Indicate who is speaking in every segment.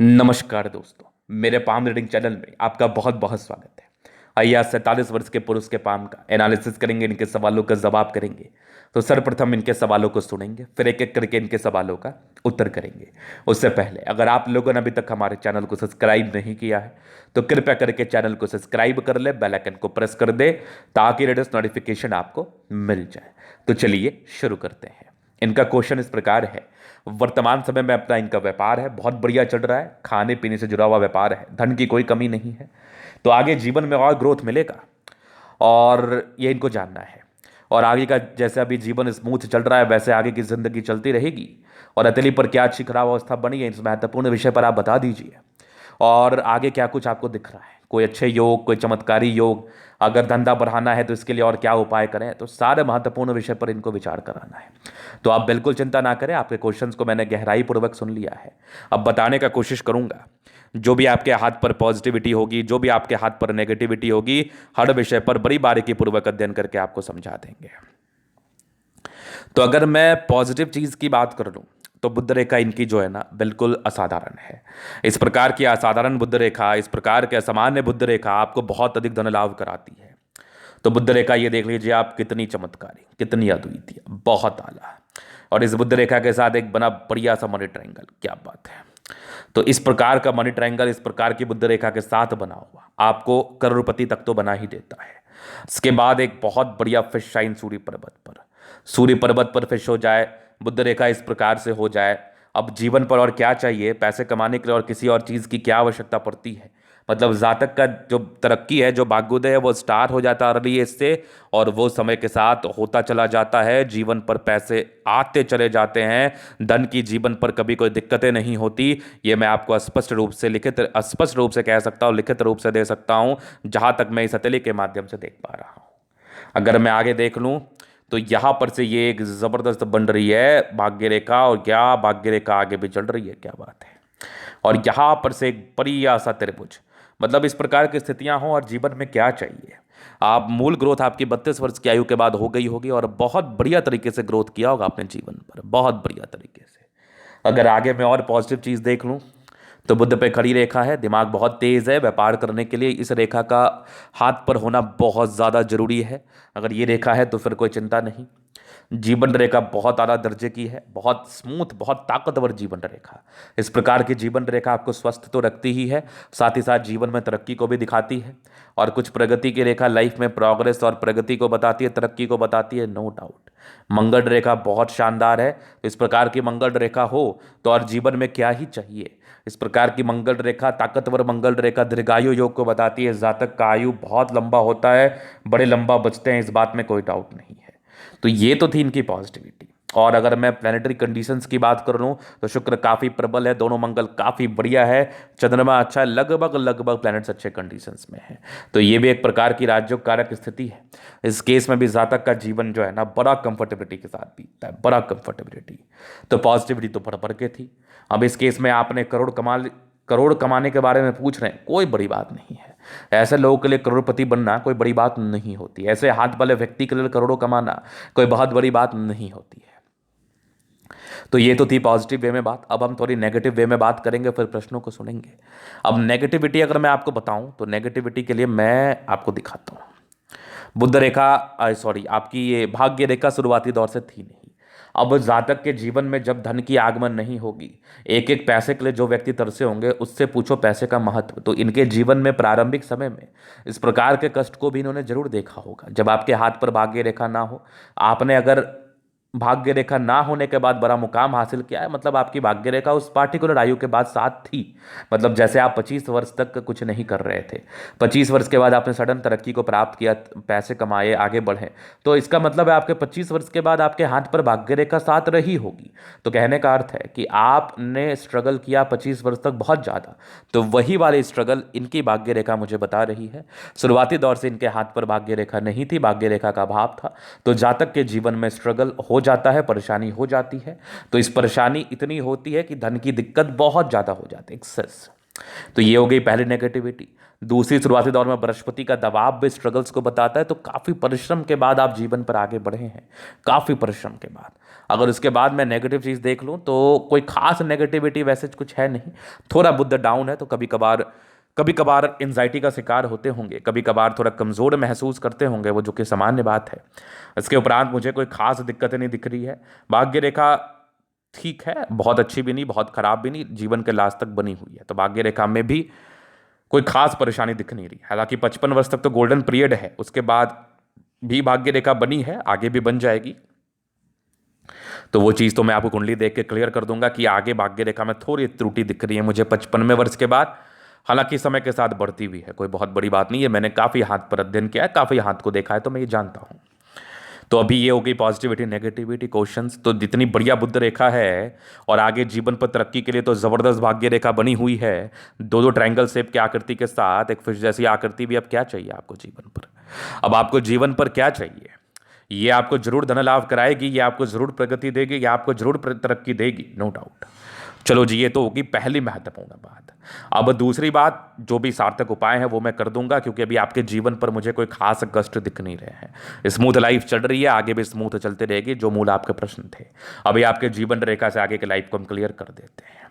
Speaker 1: नमस्कार दोस्तों, मेरे पाम रीडिंग चैनल में आपका बहुत बहुत स्वागत है। आइए आज 47 वर्ष के पुरुष के पाम का एनालिसिस करेंगे, इनके सवालों का जवाब करेंगे। तो सर्वप्रथम इनके सवालों को सुनेंगे, फिर एक एक करके इनके सवालों का उत्तर करेंगे। उससे पहले अगर आप लोगों ने अभी तक हमारे चैनल को सब्सक्राइब नहीं किया है तो कृपया करके चैनल को सब्सक्राइब कर ले, बेल आइकन को प्रेस कर दे ताकि लेटेस्ट नोटिफिकेशन आपको मिल जाए। तो चलिए शुरू करते हैं। इनका क्वेश्चन इस प्रकार है, वर्तमान समय में अपना इनका व्यापार है बहुत बढ़िया चल रहा है, खाने पीने से जुड़ा हुआ व्यापार है, धन की कोई कमी नहीं है, तो आगे जीवन में और ग्रोथ मिलेगा और ये इनको जानना है। और आगे का जैसे अभी जीवन स्मूथ चल रहा है वैसे आगे की जिंदगी चलती रहेगी और अतली पर क्या अच्छी खराब अवस्था बनी है, इस महत्वपूर्ण विषय पर आप बता दीजिए। और आगे क्या कुछ आपको दिख रहा है, कोई अच्छे योग, कोई चमत्कारी योग, अगर धंधा बढ़ाना है तो इसके लिए और क्या उपाय करें, तो सारे महत्वपूर्ण विषय पर इनको विचार कराना है। तो आप बिल्कुल चिंता ना करें, आपके क्वेश्चंस को मैंने गहराई पूर्वक सुन लिया है। अब बताने का कोशिश करूंगा। जो भी आपके हाथ पर पॉजिटिविटी होगी, जो भी आपके हाथ पर नेगेटिविटी होगी, हर विषय पर बड़ी बारीकी पूर्वक अध्ययन करके आपको समझा देंगे। तो अगर मैं पॉजिटिव चीज की बात कर लूं तो बुद्ध रेखा इनकी जो है ना बिल्कुल असाधारण है। इस प्रकार की असाधारण बुद्ध रेखा, इस प्रकार के असामान्य बुद्ध रेखा आपको बहुत अधिक धन लाभ कराती है। तो बुद्ध रेखा ये देख लीजिए आप, कितनी चमत्कारी, कितनी अद्वितीय, बहुत आला। और इस बुद्ध रेखा के साथ एक बना बढ़िया सा मनी ट्रायंगल, क्या बात है। तो इस प्रकार का मनी ट्रायंगल, इस प्रकार की बुद्ध रेखा के साथ बना हुआ आपको करोड़पति तक तो बना ही देता है। इसके बाद एक बहुत बढ़िया फिश शाइन सूर्य पर्वत पर, सूर्य पर्वत पर फिश हो जाए, बुद्ध रेखा इस प्रकार से हो जाए। अब जीवन पर और क्या चाहिए, पैसे कमाने के लिए और किसी और चीज़ की क्या आवश्यकता पड़ती है। मतलब जातक का जो तरक्की है, जो भाग्योदय है, वो स्टार्ट हो जाता है अर्ली एज से और वो समय के साथ होता चला जाता है। जीवन पर पैसे आते चले जाते हैं, धन की जीवन पर कभी कोई दिक्कतें नहीं होती। ये मैं आपको स्पष्ट रूप से कह सकता हूँ, लिखित रूप से दे सकता हूँ, जहाँ तक मैं इस हथेली के माध्यम से देख पा रहा हूँ। अगर मैं आगे देख लूँ तो यहाँ पर से ये एक ज़बरदस्त बन रही है भाग्य रेखा, और क्या भाग्य रेखा आगे भी चल रही है, क्या बात है। और यहाँ पर से एक बढ़िया सा त्रिभुज, मतलब इस प्रकार की स्थितियां हो और जीवन में क्या चाहिए। आप मूल ग्रोथ आपकी 32 वर्ष की आयु के बाद हो गई होगी और बहुत बढ़िया तरीके से ग्रोथ किया होगा अपने जीवन पर, बहुत बढ़िया तरीके से। अगर आगे मैं और पॉजिटिव चीज़ देख लूँ तो बुद्ध पे खड़ी रेखा है, दिमाग बहुत तेज है, व्यापार करने के लिए इस रेखा का हाथ पर होना बहुत ज़्यादा जरूरी है। अगर ये रेखा है तो फिर कोई चिंता नहीं। जीवन रेखा बहुत आला दर्जे की है, बहुत स्मूथ, बहुत ताकतवर जीवन रेखा। इस प्रकार की जीवन रेखा आपको स्वस्थ तो रखती ही है, साथ ही साथ जीवन में तरक्की को भी दिखाती है। और कुछ प्रगति की रेखा लाइफ में प्रोग्रेस और प्रगति को बताती है, तरक्की को बताती है, नो डाउट। मंगल रेखा बहुत शानदार है। तो इस प्रकार की मंगल रेखा हो तो और जीवन में क्या ही चाहिए। इस प्रकार की मंगल रेखा, ताकतवर मंगल रेखा दीर्घायु योग को बताती है। जातक का आयु बहुत लंबा होता है, बड़े लंबा बचते हैं, इस बात में कोई डाउट नहीं है। तो ये तो थी इनकी पॉजिटिविटी। और अगर मैं प्लानिटरी कंडीशंस की बात कर लूँ तो शुक्र काफ़ी प्रबल है, दोनों मंगल काफ़ी बढ़िया है, चंद्रमा अच्छा है, लगभग लगभग प्लैनेट्स अच्छे कंडीशंस में है। तो ये भी एक प्रकार की राजयोग कारक स्थिति है। इस केस में भी जातक का जीवन जो है ना बड़ा कंफर्टेबिलिटी के साथ बीतता है, बड़ा कंफर्टेबिलिटी। तो पॉजिटिविटी तो बढ़ बढ़ के थी। अब इस केस में आपने करोड़ कमाने के बारे में पूछ रहे हैं, कोई बड़ी बात नहीं है। ऐसे लोगों के लिए करोड़पति बनना कोई बड़ी बात नहीं होती। ऐसे हाथ वाले व्यक्ति के लिए करोड़ों कमाना कोई बहुत बड़ी बात नहीं होती है। तो ये तो थी पॉजिटिव वे में बात। अब हम थोड़ी नेगेटिव वे में बात करेंगे, फिर प्रश्नों को सुनेंगे। अब नेगेटिविटी अगर मैं आपको बताऊं तो नेगेटिविटी के लिए मैं आपको दिखाता हूं। बुद्ध रेखा, सॉरी, आपकी ये भाग्य रेखा शुरुआती दौर से थी नहीं। अब जातक के जीवन में जब धन की आगमन नहीं होगी, एक एक पैसे के लिए जो व्यक्ति तरसे होंगे, उससे पूछो पैसे का महत्व। तो इनके जीवन में प्रारंभिक समय में इस प्रकार के कष्ट को भी इन्होंने जरूर देखा होगा। जब आपके हाथ पर भाग्य रेखा ना हो, आपने अगर भाग्य रेखा ना होने के बाद बड़ा मुकाम हासिल किया है, मतलब आपकी भाग्य रेखा उस पार्टिकुलर आयु के बाद साथ थी। मतलब जैसे आप 25 वर्ष तक कुछ नहीं कर रहे थे, 25 वर्ष के बाद आपने सडन तरक्की को प्राप्त किया, पैसे कमाए, आगे बढ़े, तो इसका मतलब है आपके 25 वर्ष के बाद आपके हाथ पर भाग्य रेखा साथ रही होगी। तो कहने का अर्थ है कि आपने स्ट्रगल किया 25 वर्ष तक बहुत ज़्यादा, तो वही वाली स्ट्रगल इनकी भाग्य रेखा मुझे बता रही है। शुरुआती दौर से इनके हाथ पर भाग्य रेखा नहीं थी, भाग्य रेखा का अभाव था। तो जातक के जीवन में स्ट्रगल हो जाता है, परेशानी हो जाती है। तो इस परेशानी इतनी होती है कि धन की दिक्कत बहुत ज़्यादा हो जाती है, एक्सेस। तो ये हो गई पहली नेगेटिविटी। दूसरी, शुरुआती दौर में बृहस्पति का दबाव भी स्ट्रगल्स को बताता है। तो काफ़ी परिश्रम के बाद आप जीवन पर आगे बढ़े हैं, काफ़ी परिश्रम के बाद। अगर उसके बाद मैं नेगेटिव चीज़ देख लूँ तो कोई खास नेगेटिविटी वैसे कुछ है नहीं। थोड़ा बुद्ध डाउन है, तो कभी कभार एंजाइटी का शिकार होते होंगे, कभी कभार थोड़ा कमज़ोर महसूस करते होंगे, वो जो कि सामान्य बात है। इसके उपरांत मुझे कोई खास दिक्कतें नहीं दिख रही है। भाग्य रेखा ठीक है, बहुत अच्छी भी नहीं, बहुत खराब भी नहीं, जीवन के लास्ट तक बनी हुई है, तो भाग्य रेखा में भी कोई खास परेशानी दिख नहीं रही। हालांकि 55 वर्ष तक तो गोल्डन पीरियड है, उसके बाद भी भाग्य रेखा बनी है, आगे भी बन जाएगी। तो वो चीज़ तो मैं आपको कुंडली देख के क्लियर कर दूंगा कि आगे भाग्य रेखा में थोड़ी त्रुटि दिख रही है मुझे 55वें वर्ष के बाद। हालांकि समय के साथ बढ़ती हुई है, कोई बहुत बड़ी बात नहीं है। मैंने काफ़ी हाथ पर अध्ययन किया है, काफ़ी हाथ को देखा है, तो मैं ये जानता हूँ। तो अभी ये हो गई पॉजिटिविटी नेगेटिविटी क्वेश्चंस। तो जितनी बढ़िया बुद्ध रेखा है और आगे जीवन पर तरक्की के लिए तो ज़बरदस्त भाग्य रेखा बनी हुई है, दो दो ट्रायंगल शेप की आकृति के साथ एक फिश जैसी आकृति भी। अब क्या चाहिए आपको जीवन पर? अब आपको जीवन पर क्या चाहिए? ये आपको जरूर धन लाभ कराएगी, ये आपको जरूर प्रगति देगी, ये आपको जरूर तरक्की देगी, नो डाउट। चलो जी, ये तो होगी पहली महत्वपूर्ण बात। अब दूसरी बात, जो भी सार्थक उपाय है वो मैं कर दूंगा, क्योंकि अभी आपके जीवन पर मुझे कोई खास कष्ट दिख नहीं रहे हैं। स्मूथ लाइफ चल रही है, आगे भी स्मूथ चलते रहेगी। जो मूल आपके प्रश्न थे, अभी आपके जीवन रेखा से आगे के लाइफ को हम क्लियर कर देते हैं।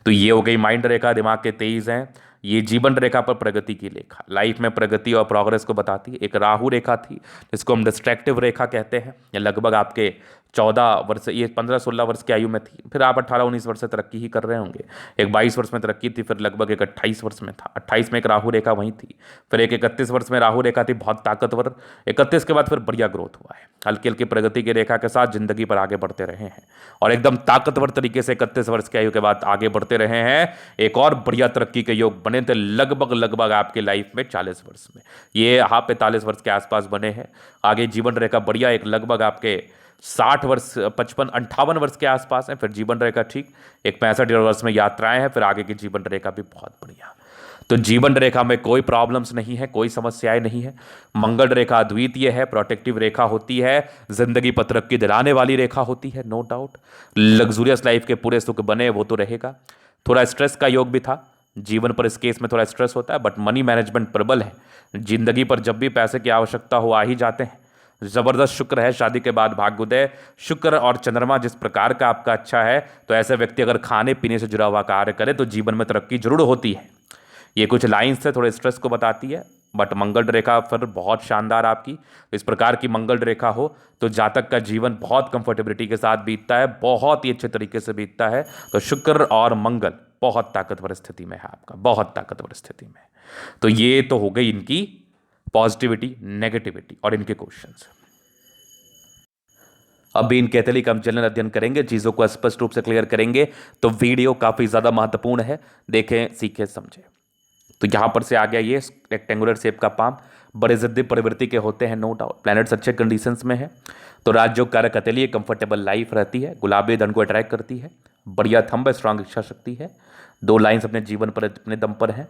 Speaker 1: तो ये हो गई माइंड रेखा, दिमाग के तेईस हैं। ये जीवन रेखा पर प्रगति की रेखा, लाइफ में प्रगति और प्रोग्रेस को बताती है। एक राहु रेखा थी जिसको हम डिस्ट्रैक्टिव रेखा कहते हैं। ये लगभग आपके 14 वर्ष, ये 15-16 वर्ष की आयु में थी। फिर आप 18-19 वर्ष से तरक्की ही कर रहे होंगे। एक 22 वर्ष में तरक्की थी, फिर लगभग एक 28 वर्ष में था। 28 में एक राहु रेखा वहीं थी। फिर एक 31 वर्ष में राहु रेखा थी, बहुत ताकतवर। 31 के बाद फिर बढ़िया ग्रोथ हुआ है, हल्की हल्की प्रगति की रेखा के साथ जिंदगी पर आगे बढ़ते रहे हैं, और एकदम ताकतवर तरीके से 31 वर्ष की आयु के बाद आगे बढ़ते रहे हैं। एक और बढ़िया तरक्की के योग बने थे लगभग आपके लाइफ में 40 वर्ष में। ये आप 45 वर्ष के आसपास बने हैं। आगे जीवन रेखा बढ़िया, एक लगभग आपके 60 वर्ष, 55-58 वर्ष के आसपास है। फिर जीवन रेखा ठीक, एक 65 वर्ष में यात्राएं हैं। फिर आगे की जीवन रेखा भी बहुत बढ़िया। तो जीवन रेखा में कोई प्रॉब्लम्स नहीं है, कोई समस्याएं नहीं है। मंगल रेखा अद्वितीय है, प्रोटेक्टिव रेखा होती है, जिंदगी पर तरक्की दिलाने वाली रेखा होती है, नो डाउट। लग्जूरियस लाइफ के पूरे सुख बने वो तो रहेगा। थोड़ा स्ट्रेस का योग भी था जीवन पर, इस केस में थोड़ा स्ट्रेस होता है, बट मनी मैनेजमेंट प्रबल है। जिंदगी पर जब भी पैसे की आवश्यकता हो आ ही जाते हैं। जबरदस्त शुक्र है, शादी के बाद भाग्योदय। शुक्र और चंद्रमा जिस प्रकार का आपका अच्छा है, तो ऐसे व्यक्ति अगर खाने पीने से जुड़ा हुआ कार्य करे तो जीवन में तरक्की जरूर होती है। ये कुछ लाइन्स से थोड़े स्ट्रेस को बताती है, बट मंगल रेखा फिर बहुत शानदार आपकी। इस प्रकार की मंगल रेखा हो तो जातक का जीवन बहुत कंफर्टेबिलिटी के साथ बीतता है, बहुत ही अच्छे तरीके से बीतता है। तो शुक्र और मंगल बहुत ताकतवर स्थिति में है आपका, बहुत ताकतवर स्थिति में। तो ये तो हो गई इनकी पॉजिटिविटी नेगेटिविटी और इनके क्वेश्चंस। अभी इनके कैथोलिक हम जनरल अध्ययन करेंगे, चीज़ों को स्पष्ट रूप से क्लियर करेंगे। तो वीडियो काफ़ी ज़्यादा महत्वपूर्ण है, देखें, सीखें, समझें। तो यहां पर से आ गया ये रेक्टेंगुलर शेप का पाम, बड़े जिद्दी प्रवृत्ति के होते हैं, नो डाउट। प्लैनेट्स अच्छे कंडीशंस में है, तो राजयोग कारक के लिए कंफर्टेबल लाइफ रहती है, गुलाबी धन को अट्रैक्ट करती है, बढ़िया थंब है, स्ट्रांग इच्छा शक्ति है, 2 लाइन्स अपने जीवन पर अपने दम पर हैं।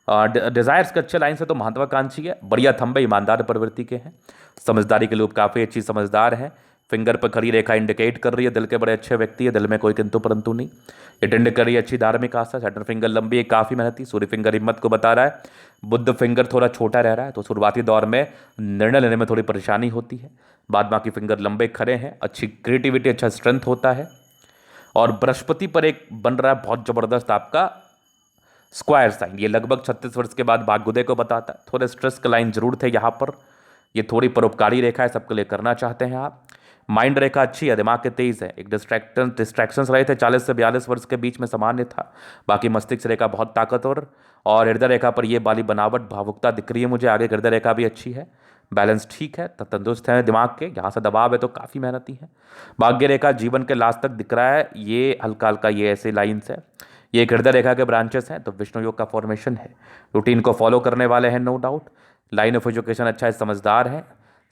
Speaker 1: डिजायर्स के अच्छे लाइन्स है, तो महत्वाकांक्षी है, बढ़िया थंब है, ईमानदार प्रवृत्ति के हैं, समझदारी के लोग काफ़ी अच्छी समझदार हैं। फिंगर पर खड़ी रेखा इंडिकेट कर रही है दिल के बड़े अच्छे व्यक्ति है, दिल में कोई किंतु परंतु नहीं। अटेंड कर रही है अच्छी धार्मिक आस्था। सेटर फिंगर लंबी है, काफ़ी मेहनती। सूर्य फिंगर हिम्मत को बता रहा है। बुद्ध फिंगर थोड़ा छोटा रह रहा है, तो शुरुआती दौर में निर्णय लेने में थोड़ी परेशानी होती है। बाद बाकी फिंगर लंबे खड़े हैं, अच्छी क्रिएटिविटी, अच्छा स्ट्रेंथ होता है। और बृहस्पति पर एक बन रहा है बहुत जबरदस्त आपका स्क्वायर साइन, ये लगभग 36 वर्ष के बाद भाग्योदय को बताता है। थोड़े स्ट्रेस का लाइन जरूर थे यहाँ पर, ये थोड़ी परोपकारी रेखा है, सबके लिए करना चाहते हैं आप। माइंड रेखा अच्छी है, दिमाग के तेज है। एक डिस्ट्रैक्शंस रहे थे 40 से 42 वर्ष के बीच में, सामान्य था। बाकी मस्तिष्क रेखा बहुत ताकतवर, और हृदय रेखा पर ये बाली बनावट भावुकता दिख रही है मुझे। आगे हृदय रेखा भी अच्छी है, बैलेंस ठीक है, तंदुरुस्त है दिमाग के। यहाँ से दबाव है तो काफ़ी मेहनती है। भाग्य रेखा जीवन के लास्ट तक दिख रहा है, ये हल्का हल्का ये ऐसे लाइन्स है। ये एक हृदय रेखा के ब्रांचेस हैं, तो विष्णु योग का फॉर्मेशन है। रूटीन को फॉलो करने वाले हैं, no doubt. Line of education अच्छा है, समझदार है।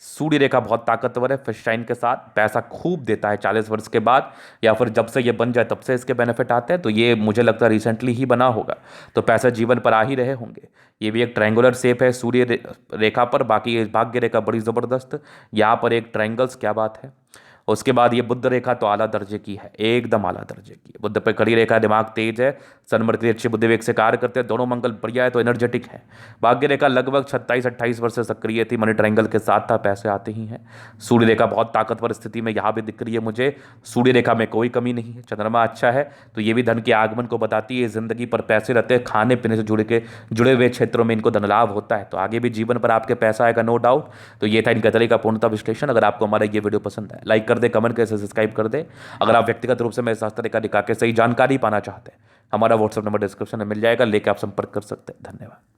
Speaker 1: सूर्य रेखा बहुत ताकतवर है, फिश साइन के साथ। पैसा खूब देता है 40 वर्ष के बाद, या फिर जब से ये बन जाए तब से इसके बेनिफिट आते हैं। तो ये मुझे लगता है रिसेंटली ही बना होगा, तो पैसा जीवन पर आ ही रहे होंगे। ये भी एक ट्रायंगुलर शेप है सूर्य रेखा पर। बाकी ये भाग्य रेखा बड़ी ज़बरदस्त, यहाँ पर एक ट्रायंगल्स, क्या बात है। उसके बाद ये बुध रेखा तो आला दर्जे की है, एकदम आला दर्जे की है। बुध पे कड़ी रेखा, दिमाग तेज है, सन मरकरी अच्छे बुद्धि वेग से कार्य करते हैं, दोनों मंगल बढ़िया है तो एनर्जेटिक है। भाग्य रेखा लगभग 27-28 वर्ष से सक्रिय थी, मनी ट्रायंगल के साथ था, पैसे आते ही हैं। सूर्य रेखा बहुत ताकतवर स्थिति में यहाँ भी दिख रही है मुझे, सूर्य रेखा में कोई कमी नहीं है। चंद्रमा अच्छा है तो ये भी धन के आगमन को बताती है, जिंदगी पर पैसे रहते हैं, खाने पीने से जुड़े हुए क्षेत्रों में इनको धन लाभ होता है, तो आगे भी जीवन पर आपके पैसा आएगा, नो डाउट। तो ये था इनका तरीका पूर्णता विश्लेषण। अगर आपको हमारा ये वीडियो पसंद है, लाइक कर दे, कमेंट कर, सब्सक्राइब कर दे। अगर आप व्यक्तिगत रूप से मेरे साथ तरीका दिखा के सही जानकारी पाना चाहते हैं, हमारा व्हाट्सएप नंबर डिस्क्रिप्शन में मिल जाएगा, लेके आप संपर्क कर सकते हैं। धन्यवाद।